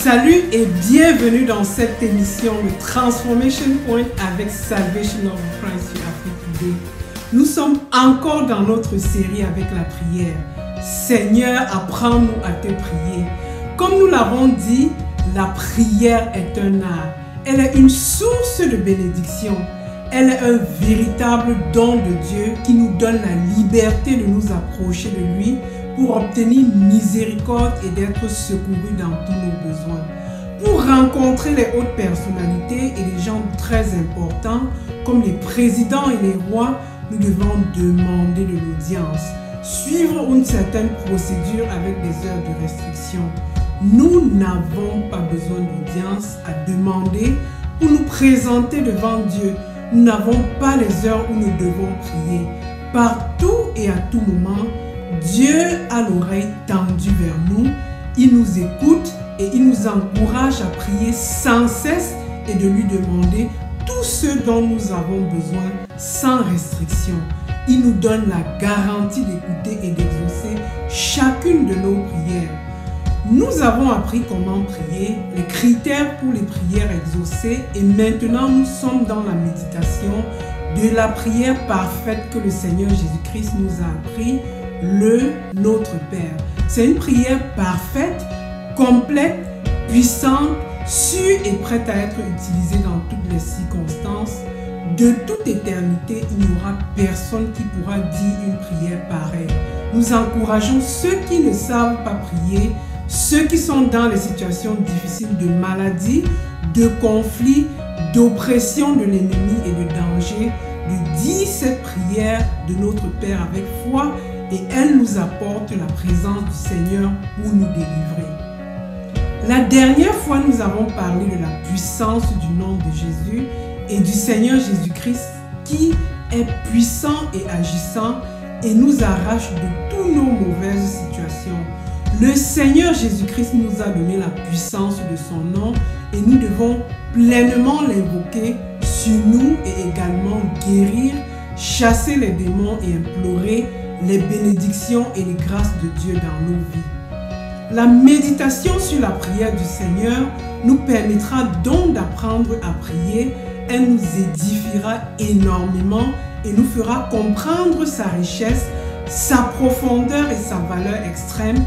Salut et bienvenue dans cette émission de Transformation Point avec Salvation of Christ sur Afrique Today. Nous sommes encore dans notre série avec la prière. Seigneur, apprends-nous à te prier. Comme nous l'avons dit, la prière est un art. Elle est une source de bénédiction. Elle est un véritable don de Dieu qui nous donne la liberté de nous approcher de lui pour obtenir miséricorde et d'être secourus dans tous nos besoins. Pour rencontrer les hautes personnalités et les gens très importants, comme les présidents et les rois, nous devons demander de l'audience, suivre une certaine procédure avec des heures de restriction. Nous n'avons pas besoin d'audience à demander pour nous présenter devant Dieu. Nous n'avons pas les heures où nous devons prier. Partout et à tout moment, Dieu a l'oreille tendue vers nous, il nous écoute et il nous encourage à prier sans cesse et de lui demander tout ce dont nous avons besoin sans restriction. Il nous donne la garantie d'écouter et d'exaucer chacune de nos prières. Nous avons appris comment prier, les critères pour les prières exaucées et maintenant nous sommes dans la méditation de la prière parfaite que le Seigneur Jésus-Christ nous a appris, le Notre Père. C'est une prière parfaite, complète, puissante, sûre et prête à être utilisée dans toutes les circonstances. De toute éternité, il n'y aura personne qui pourra dire une prière pareille. Nous encourageons ceux qui ne savent pas prier, ceux qui sont dans les situations difficiles de maladie, de conflit, d'oppression de l'ennemi et de danger, de dire cette prière de notre Père avec foi et elle nous apporte la présence du Seigneur pour nous délivrer. La dernière fois, nous avons parlé de la puissance du nom de Jésus et du Seigneur Jésus-Christ qui est puissant et agissant et nous arrache de toutes nos mauvaises situations. Le Seigneur Jésus-Christ nous a donné la puissance de son nom et nous devons pleinement l'invoquer sur nous et également guérir, chasser les démons et implorer les bénédictions et les grâces de Dieu dans nos vies. La méditation sur la prière du Seigneur nous permettra donc d'apprendre à prier. Elle nous édifiera énormément et nous fera comprendre sa richesse, sa profondeur et sa valeur extrême.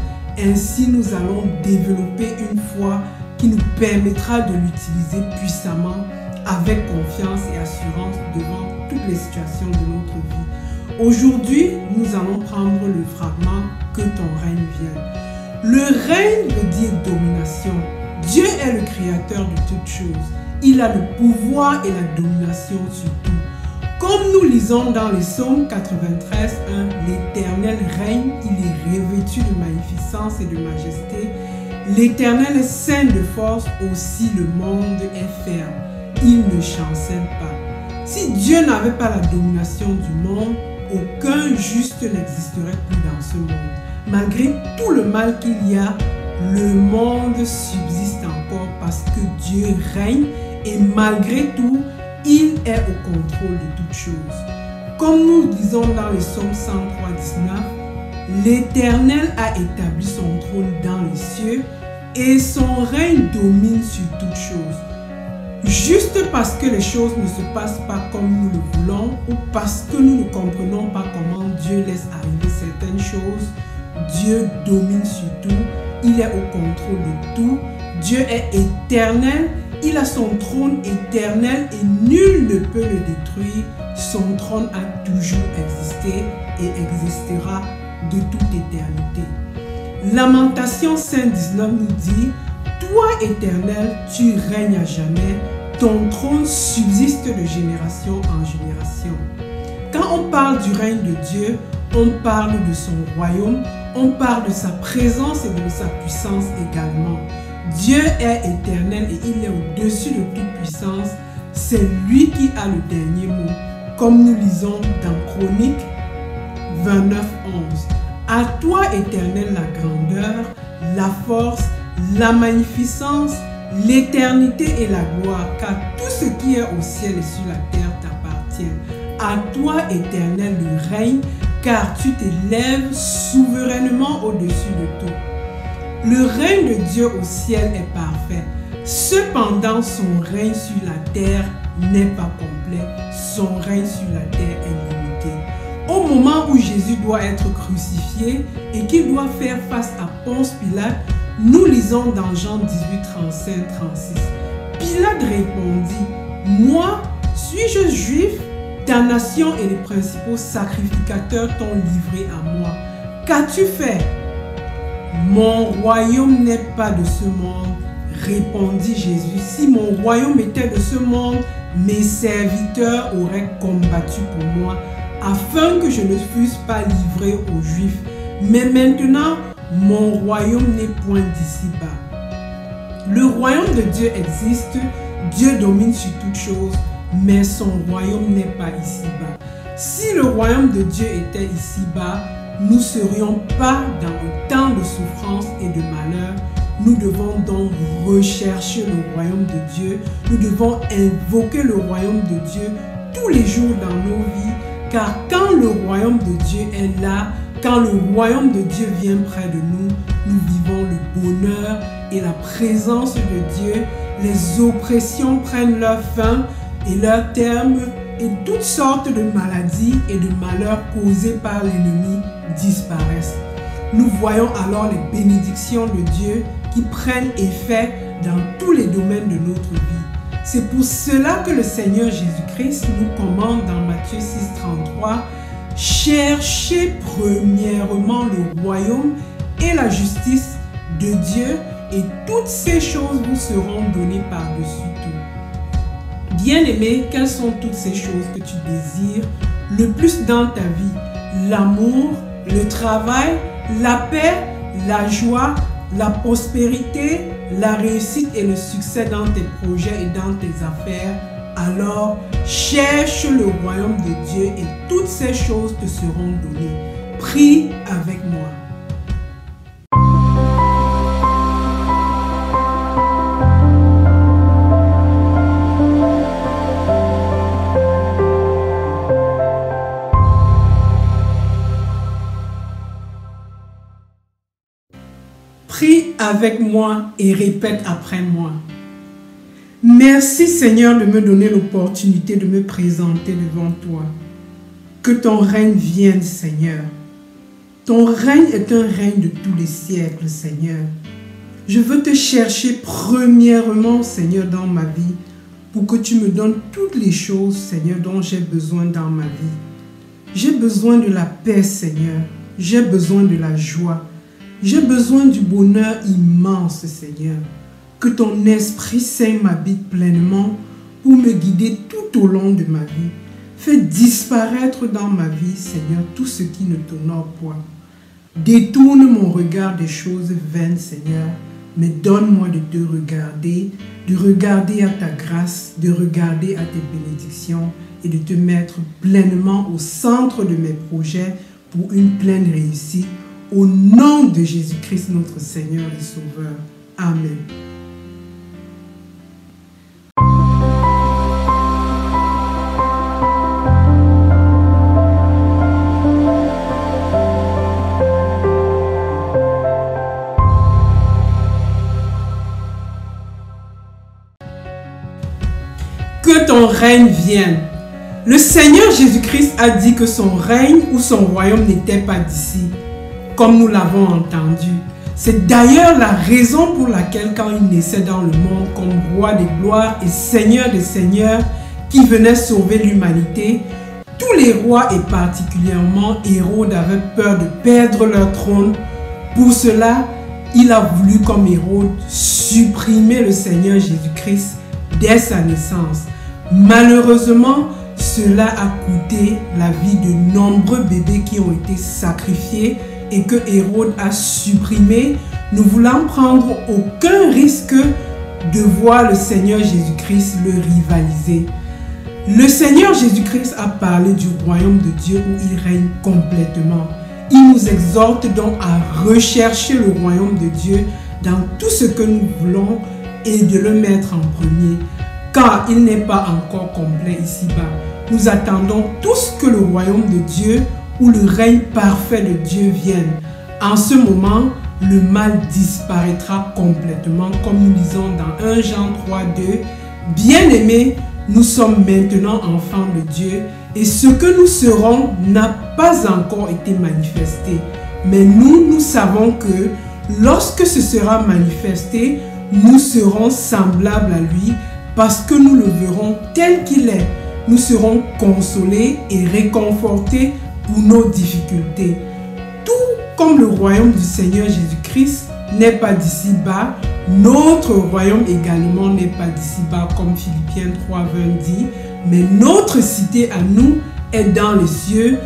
Ainsi, nous allons développer une foi qui nous permettra de l'utiliser puissamment avec confiance et assurance devant toutes les situations de notre vie. Aujourd'hui, nous allons prendre le fragment « Que ton règne vienne ». Le règne veut dire domination. Dieu est le créateur de toutes choses. Il a le pouvoir et la domination sur tout. Comme nous lisons dans les psaumes 93, 1, l'Éternel règne, il est revêtu de magnificence et de majesté. L'Éternel est saint de force, aussi le monde est ferme. Il ne chancelle pas. Si Dieu n'avait pas la domination du monde, aucun juste n'existerait plus dans ce monde. Malgré tout le mal qu'il y a, le monde subsiste encore parce que Dieu règne et malgré tout, il est au contrôle de toutes choses. Comme nous lisons dans le psaume 103, 19, l'Éternel a établi son trône dans les cieux et son règne domine sur toutes choses. Juste parce que les choses ne se passent pas comme nous le voulons ou parce que nous ne comprenons pas comment Dieu laisse arriver certaines choses, Dieu domine sur tout, il est au contrôle de tout, Dieu est éternel, il a son trône éternel et nul ne peut le détruire, son trône a toujours existé et existera de toute éternité. Lamentation 5:19 nous dit: toi, Éternel, tu règnes à jamais, ton trône subsiste de génération en génération. Quand on parle du règne de Dieu, on parle de son royaume, on parle de sa présence et de sa puissance également. Dieu est éternel et il est au-dessus de toute puissance. C'est lui qui a le dernier mot, comme nous lisons dans Chroniques 29, 11. À toi, Éternel, la grandeur, la force, la magnificence, l'éternité et la gloire, car tout ce qui est au ciel et sur la terre t'appartient. À toi, Éternel, le règne, car tu t'élèves souverainement au-dessus de tout. Le règne de Dieu au ciel est parfait. Cependant, son règne sur la terre n'est pas complet. Son règne sur la terre est limité. Au moment où Jésus doit être crucifié et qu'il doit faire face à Ponce Pilate, nous lisons dans Jean 18, 35-36. Pilate répondit, « Moi, suis-je juif? Ta nation et les principaux sacrificateurs t'ont livré à moi. Qu'as-tu fait? » « Mon royaume n'est pas de ce monde, répondit Jésus. Si mon royaume était de ce monde, mes serviteurs auraient combattu pour moi, afin que je ne fusse pas livré aux Juifs. Mais maintenant, mon royaume n'est point d'ici-bas. Le royaume de Dieu existe, Dieu domine sur toutes choses, mais son royaume n'est pas ici-bas. Si le royaume de Dieu était ici-bas, nous ne serions pas dans le temps de souffrance et de malheur. Nous devons donc rechercher le royaume de Dieu. Nous devons invoquer le royaume de Dieu tous les jours dans nos vies. Car quand le royaume de Dieu est là, quand le royaume de Dieu vient près de nous, nous vivons le bonheur et la présence de Dieu. Les oppressions prennent leur fin et leur terme. Et toutes sortes de maladies et de malheurs causés par l'ennemi disparaissent. Nous voyons alors les bénédictions de Dieu qui prennent effet dans tous les domaines de notre vie. C'est pour cela que le Seigneur Jésus-Christ nous commande dans Matthieu 6, 33, « Cherchez premièrement le royaume et la justice de Dieu et toutes ces choses vous seront données par-dessus tout. » Bien-aimé, quelles sont toutes ces choses que tu désires le plus dans ta vie? L'amour, le travail, la paix, la joie, la prospérité, la réussite et le succès dans tes projets et dans tes affaires. Alors, cherche le royaume de Dieu et toutes ces choses te seront données. Prie avec moi. Prie avec moi et répète après moi. Merci Seigneur de me donner l'opportunité de me présenter devant toi. Que ton règne vienne Seigneur. Ton règne est un règne de tous les siècles Seigneur. Je veux te chercher premièrement Seigneur dans ma vie pour que tu me donnes toutes les choses Seigneur dont j'ai besoin dans ma vie. J'ai besoin de la paix Seigneur. J'ai besoin de la joie. J'ai besoin du bonheur immense, Seigneur. Que ton Esprit Saint m'habite pleinement pour me guider tout au long de ma vie. Fais disparaître dans ma vie, Seigneur, tout ce qui ne t'honore point. Détourne mon regard des choses vaines, Seigneur, mais donne-moi de te regarder à ta grâce, de regarder à tes bénédictions et de te mettre pleinement au centre de mes projets pour une pleine réussite. Au nom de Jésus-Christ, notre Seigneur et Sauveur. Amen. Que ton règne vienne. Le Seigneur Jésus-Christ a dit que son règne ou son royaume n'était pas d'ici, comme nous l'avons entendu. C'est d'ailleurs la raison pour laquelle quand il naissait dans le monde comme roi des gloires et seigneur des seigneurs qui venait sauver l'humanité, tous les rois et particulièrement Hérode avaient peur de perdre leur trône. Pour cela, il a voulu comme Hérode supprimer le Seigneur Jésus-Christ dès sa naissance. Malheureusement, cela a coûté la vie de nombreux bébés qui ont été sacrifiés et que Hérode a supprimé, ne voulant prendre aucun risque de voir le Seigneur Jésus-Christ le rivaliser. Le Seigneur Jésus-Christ a parlé du royaume de Dieu où il règne complètement. Il nous exhorte donc à rechercher le royaume de Dieu dans tout ce que nous voulons et de le mettre en premier, car il n'est pas encore complet ici-bas. Nous attendons tous que le royaume de Dieu où le règne parfait de Dieu vienne. En ce moment, le mal disparaîtra complètement, comme nous lisons dans 1 Jean 3:2. Bien-aimés, nous sommes maintenant enfants de Dieu et ce que nous serons n'a pas encore été manifesté. Mais nous savons que lorsque ce sera manifesté, nous serons semblables à lui parce que nous le verrons tel qu'il est. Nous serons consolés et réconfortés pour nos difficultés. Tout comme le royaume du Seigneur Jésus-Christ n'est pas d'ici-bas, notre royaume également n'est pas d'ici-bas, comme Philippiens 3:20 dit, mais notre cité à nous est dans les cieux,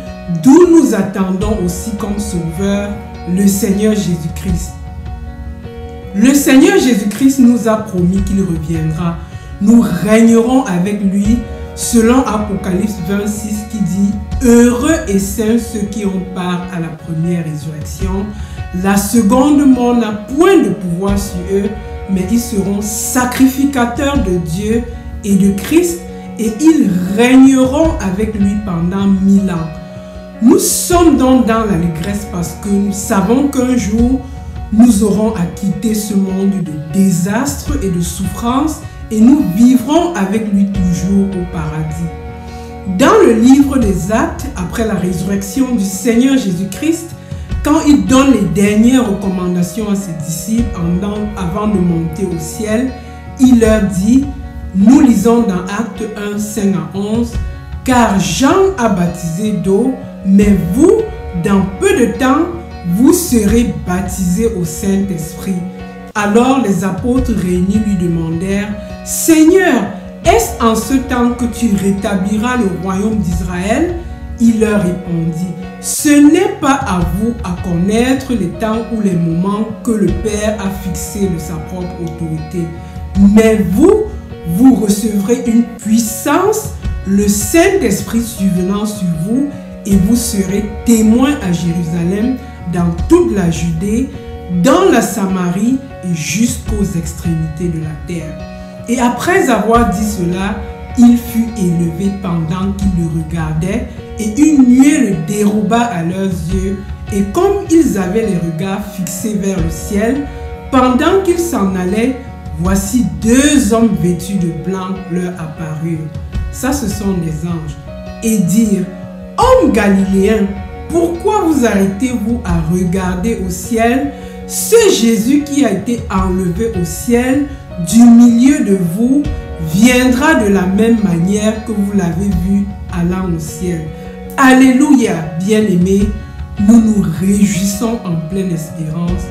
d'où nous attendons aussi comme sauveur le Seigneur Jésus-Christ. Le Seigneur Jésus-Christ nous a promis qu'il reviendra. Nous régnerons avec lui, selon Apocalypse 26 qui dit « Heureux et saints ceux qui ont part à la première résurrection. La seconde mort n'a point de pouvoir sur eux, mais ils seront sacrificateurs de Dieu et de Christ, et ils régneront avec lui pendant 1000 ans. » Nous sommes donc dans l'allégresse parce que nous savons qu'un jour, nous aurons à quitter ce monde de désastre et de souffrance et nous vivrons avec lui toujours au paradis. Dans le livre des Actes, après la résurrection du Seigneur Jésus-Christ, quand il donne les dernières recommandations à ses disciples avant de monter au ciel, il leur dit, nous lisons dans Actes 1, 5 à 11, « Car Jean a baptisé d'eau, mais vous, dans peu de temps, vous serez baptisés au Saint-Esprit. » Alors les apôtres réunis lui demandèrent, « Seigneur, est-ce en ce temps que tu rétabliras le royaume d'Israël ?» Il leur répondit, « Ce n'est pas à vous à connaître les temps ou les moments que le Père a fixés de sa propre autorité. Mais vous recevrez une puissance, le Saint-Esprit survenant sur vous, et vous serez témoins à Jérusalem, dans toute la Judée, dans la Samarie et jusqu'aux extrémités de la terre. » Et après avoir dit cela, il fut élevé pendant qu'ils le regardaient, et une nuée le déroba à leurs yeux. Et comme ils avaient les regards fixés vers le ciel, pendant qu'ils s'en allaient, voici 2 hommes vêtus de blanc leur apparurent. Ça, ce sont des anges. Et dirent, « Hommes galiléens, pourquoi vous arrêtez-vous à regarder au ciel? Ce Jésus qui a été enlevé au ciel du milieu de vous viendra de la même manière que vous l'avez vu allant au ciel. » Alléluia, bien-aimés, nous nous réjouissons en pleine espérance.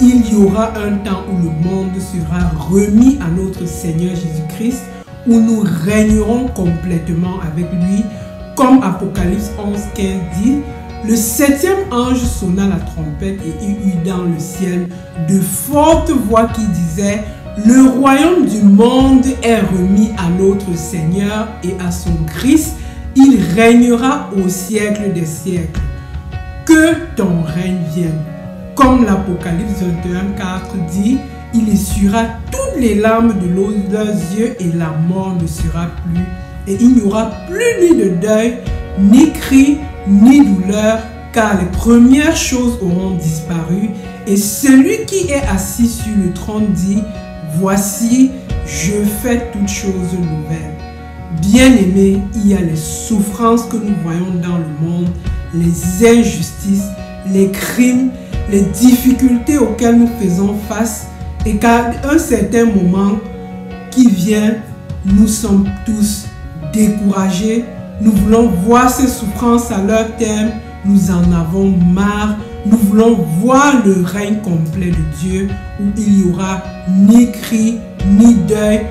Il y aura un temps où le monde sera remis à notre Seigneur Jésus-Christ, où nous régnerons complètement avec lui, comme Apocalypse 11:15 dit. Le 7e ange sonna la trompette et il eut dans le ciel de fortes voix qui disaient, « Le royaume du monde est remis à notre Seigneur et à son Christ. Il régnera au siècle des siècles. Que ton règne vienne. » Comme l'Apocalypse 21:4 dit, « Il essuiera toutes les larmes de leurs yeux et la mort ne sera plus. Et il n'y aura plus ni de deuil, ni cri, ni douleur, car les premières choses auront disparu. Et celui qui est assis sur le trône dit, « Voici, je fais toutes choses nouvelles. » Bien-aimés, il y a les souffrances que nous voyons dans le monde, les injustices, les crimes, les difficultés auxquelles nous faisons face, et qu'à un certain moment qui vient, nous sommes tous découragés. Nous voulons voir ces souffrances à leur terme. Nous en avons marre. Nous voulons voir le règne complet de Dieu où il n'y aura ni cri, ni deuil,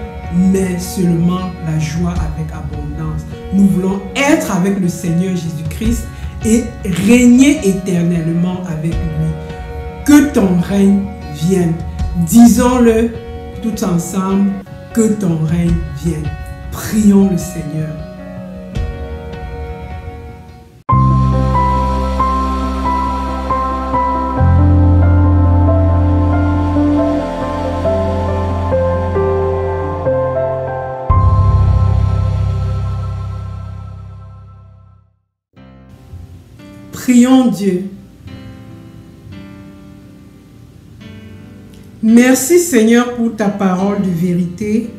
mais seulement la joie avec abondance. Nous voulons être avec le Seigneur Jésus-Christ et régner éternellement avec lui. Que ton règne vienne. Disons-le tout ensemble, que ton règne vienne. Prions le Seigneur. Prions Dieu. Merci Seigneur pour ta parole de vérité.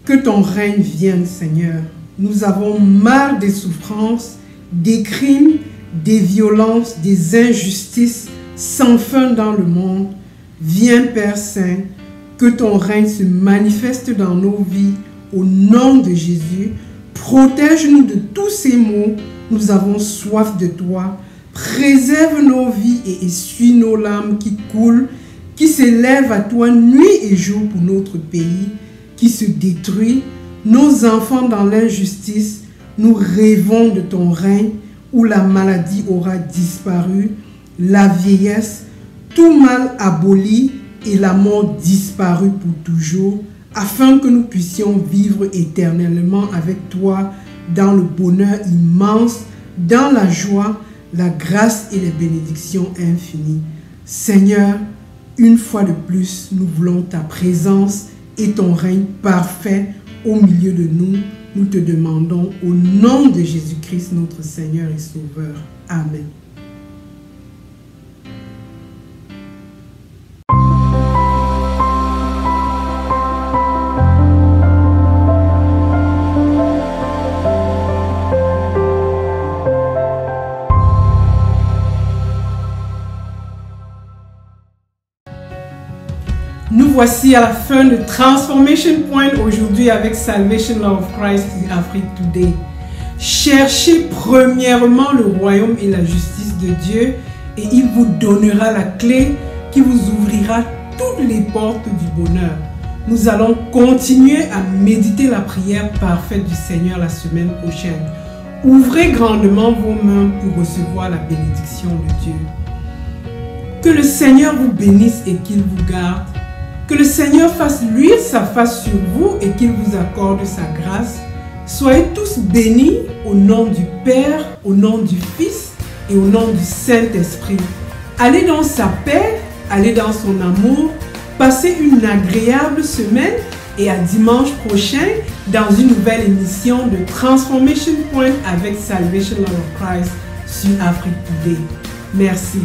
Que ton règne vienne Seigneur. Nous avons marre des souffrances, des crimes, des violences, des injustices sans fin dans le monde. Viens Père Saint, que ton règne se manifeste dans nos vies au nom de Jésus. Protège-nous de tous ces maux. Nous avons soif de toi. Préserve nos vies et essuie nos larmes qui coulent, qui s'élèvent à toi nuit et jour pour notre pays, qui se détruit. Nos enfants dans l'injustice, nous rêvons de ton règne où la maladie aura disparu, la vieillesse, tout mal aboli et la mort disparue pour toujours, afin que nous puissions vivre éternellement avec toi dans le bonheur immense, dans la joie, la grâce et les bénédictions infinies. Seigneur, une fois de plus, nous voulons ta présence et ton règne parfait au milieu de nous. Nous te demandons au nom de Jésus-Christ, notre Seigneur et Sauveur. Amen. Nous voici à la fin de Transformation Point aujourd'hui avec Salvation Law of Christ in Afrique Today. Cherchez premièrement le royaume et la justice de Dieu et il vous donnera la clé qui vous ouvrira toutes les portes du bonheur. Nous allons continuer à méditer la prière parfaite du Seigneur la semaine prochaine. Ouvrez grandement vos mains pour recevoir la bénédiction de Dieu. Que le Seigneur vous bénisse et qu'il vous garde. Que le Seigneur fasse luire sa face sur vous et qu'il vous accorde sa grâce. Soyez tous bénis au nom du Père, au nom du Fils et au nom du Saint-Esprit. Allez dans sa paix, allez dans son amour, passez une agréable semaine et à dimanche prochain dans une nouvelle émission de Transformation Point avec Salvation Law of Christ sur Afrique Today. Merci.